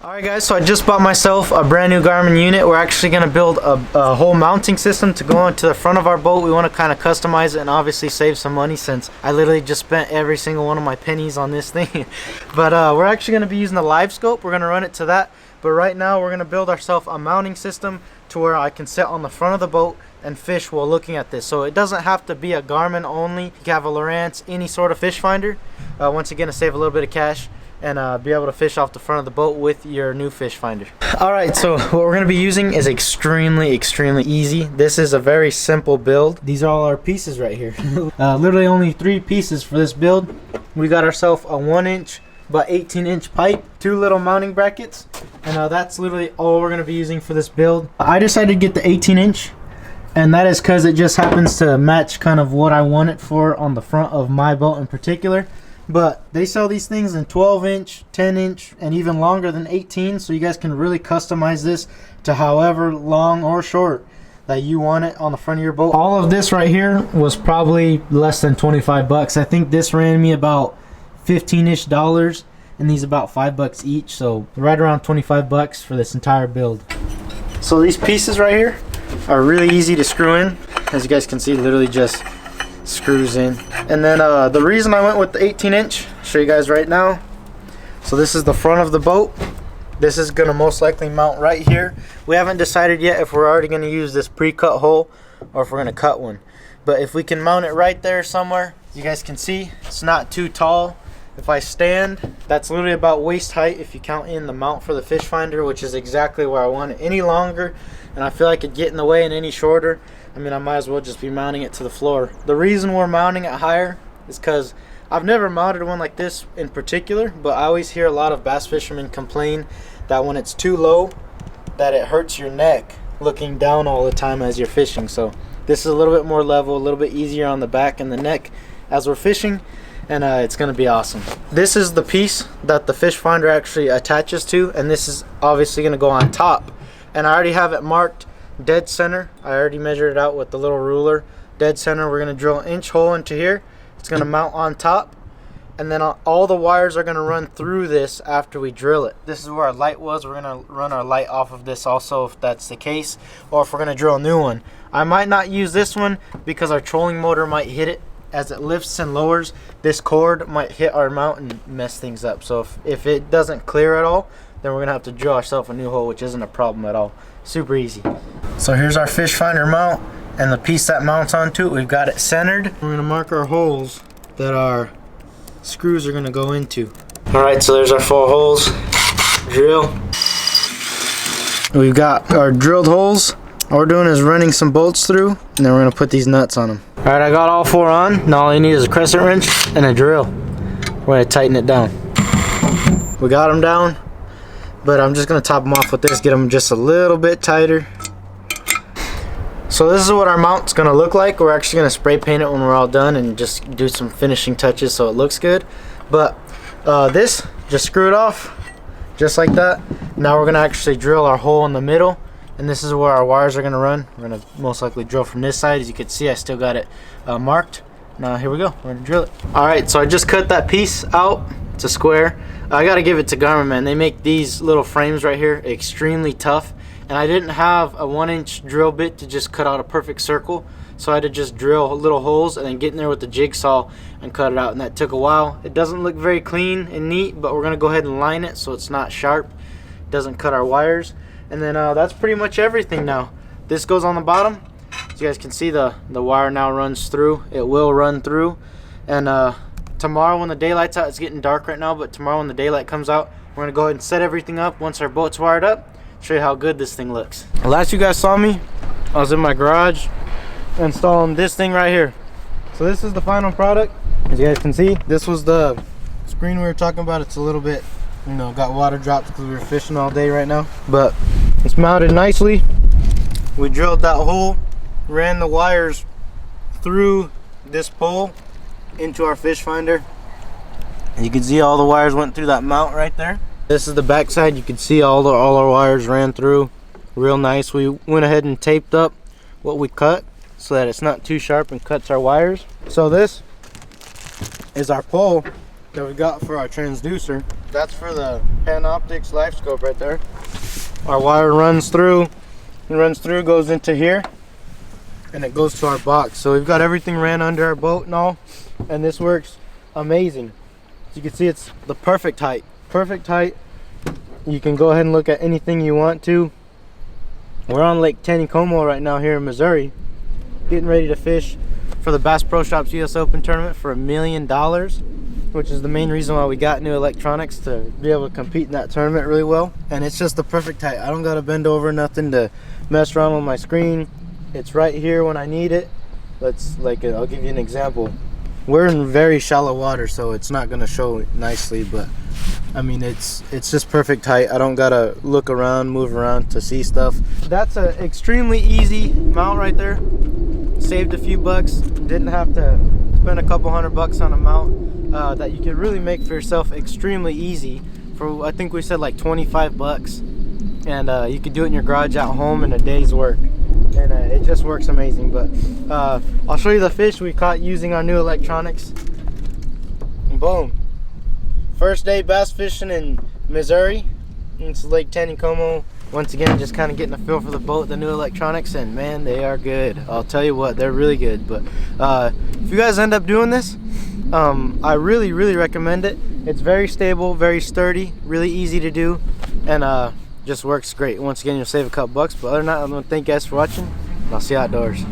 Alright guys, so I just bought myself a brand new Garmin unit. We're actually going to build a whole mounting system to go into the front of our boat. We want to kind of customize it and obviously save some money since I literally just spent every single one of my pennies on this thing. But we're actually going to be using the livescope. We're going to run it to that. But right now we're going to build ourselves a mounting system to where I can sit on the front of the boat and fish while looking at this. So it doesn't have to be a Garmin only. You can have a Lowrance, any sort of fish finder. Once again, to save a little bit of cash and be able to fish off the front of the boat with your new fish finder. Alright, so what we're going to be using is extremely easy. This is a very simple build. These are all our pieces right here. Literally only 3 pieces for this build. We got ourselves a 1-inch but 18-inch pipe, 2 little mounting brackets, and that's literally all we're going to be using for this build. I decided to get the 18-inch, and that is because it just happens to match kind of what I want it for on the front of my boat in particular. But they sell these things in 12-inch, 10-inch, and even longer than 18, so you guys can really customize this to however long or short that you want it on the front of your boat. All of this right here was probably less than 25 bucks. I think this ran me about $15-ish, and these about $5 each, so right around 25 bucks for this entire build. So these pieces right here are really easy to screw in. As you guys can see, literally just screws in. And then the reason I went with the 18-inch, I'll show you guys right now. So this is the front of the boat. This is gonna most likely mount right here. We haven't decided yet if we're already gonna use this pre-cut hole or if we're gonna cut one. But if we can mount it right there somewhere, you guys can see it's not too tall. If I stand, that's literally about waist height if you count in the mount for the fish finder, which is exactly where I want it. Any longer and I feel like it'd get in the way, and any shorter, I mean, I might as well just be mounting it to the floor. The reason we're mounting it higher is because I've never mounted one like this in particular, but I always hear a lot of bass fishermen complain that when it's too low, that it hurts your neck looking down all the time as you're fishing. So this is a little bit more level, a little bit easier on the back and the neck as we're fishing, and it's going to be awesome. This is the piece that the fish finder actually attaches to, and this is obviously going to go on top. And I already have it marked dead center. I already measured it out with the little ruler. Dead center. We're going to drill an inch hole into here. It's going to mount on top, and then all the wires are going to run through this after we drill it. This is where our light was. We're going to run our light off of this also if that's the case, or if we're going to drill a new one. I might not use this one because our trolling motor might hit it as it lifts and lowers. This cord might hit our mount and mess things up. So if it doesn't clear at all, then we're going to have to drill ourselves a new hole, which isn't a problem at all. Super easy. So here's our fish finder mount and the piece that mounts onto it. We've got it centered. We're going to mark our holes that our screws are going to go into. Alright, so there's our 4 holes. Drill. We've got our drilled holes. All we're doing is running some bolts through, and then we're going to put these nuts on them. Alright, I got all 4 on. Now all you need is a crescent wrench and a drill. We're going to tighten it down. We got them down, but I'm just going to top them off with this, get them just a little bit tighter. So this is what our mount's going to look like. We're actually going to spray paint it when we're all done and just do some finishing touches so it looks good. But this, just screw it off, just like that. Now we're going to actually drill our hole in the middle, and this is where our wires are going to run. We're going to most likely drill from this side. As you can see, I still got it marked. Now here we go, we're going to drill it. Alright, so I just cut that piece out. It's a square. I got to give it to Garmin, man. They make these little frames right here extremely tough. And I didn't have a 1-inch drill bit to just cut out a perfect circle, so I had to just drill little holes and then get in there with the jigsaw and cut it out, and that took a while. It doesn't look very clean and neat, but we're going to go ahead and line it so it's not sharp, it doesn't cut our wires. And then that's pretty much everything now. This goes on the bottom. As you guys can see, the wire now runs through. It will run through. And tomorrow when the daylight's out, it's getting dark right now, but tomorrow when the daylight comes out, we're going to go ahead and set everything up once our boat's wired up. Show you how good this thing looks. Last you guys saw me, I was in my garage installing this thing right here. So this is the final product. As you guys can see, this was the screen we were talking about. It's a little bit, you know, got water drops because we were fishing all day right now, but it's mounted nicely. We drilled that hole, ran the wires through this pole into our fish finder. You can see all the wires went through that mount right there. This is the back side. You can see all our wires ran through real nice. We went ahead and taped up what we cut so that it's not too sharp and cuts our wires. So this is our pole that we got for our transducer. That's for the Panoptix livescope right there. Our wire runs through, goes into here, and it goes to our box. So we've got everything ran under our boat and all, and this works amazing. As you can see, it's the perfect height. Perfect height. You can go ahead and look at anything you want to. We're on Lake Taneycomo right now here in Missouri, getting ready to fish for the Bass Pro Shops US Open tournament for $1 million, which is the main reason why we got new electronics, to be able to compete in that tournament really well. And it's just the perfect height. I don't gotta bend over nothing to mess around with my screen. It's right here when I need it. I'll give you an example. We're in very shallow water, so it's not gonna show nicely, but I mean, it's just perfect height. I don't gotta look around, move around to see stuff. That's an extremely easy mount right there. Saved a few bucks. Didn't have to spend a couple $100 on a mount that you could really make for yourself extremely easy. For I think we said like 25 bucks, and you could do it in your garage at home in a day's work. And it just works amazing. But I'll show you the fish we caught using our new electronics. And boom. First day bass fishing in Missouri. It's Lake Taneycomo. Once again, just kind of getting a feel for the boat, the new electronics, and man, they are good. I'll tell you what, they're really good. But if you guys end up doing this, I really recommend it. It's very stable, very sturdy, really easy to do, and just works great. Once again, you'll save a couple bucks. But other than that, I'm gonna thank you guys for watching, and I'll see you outdoors.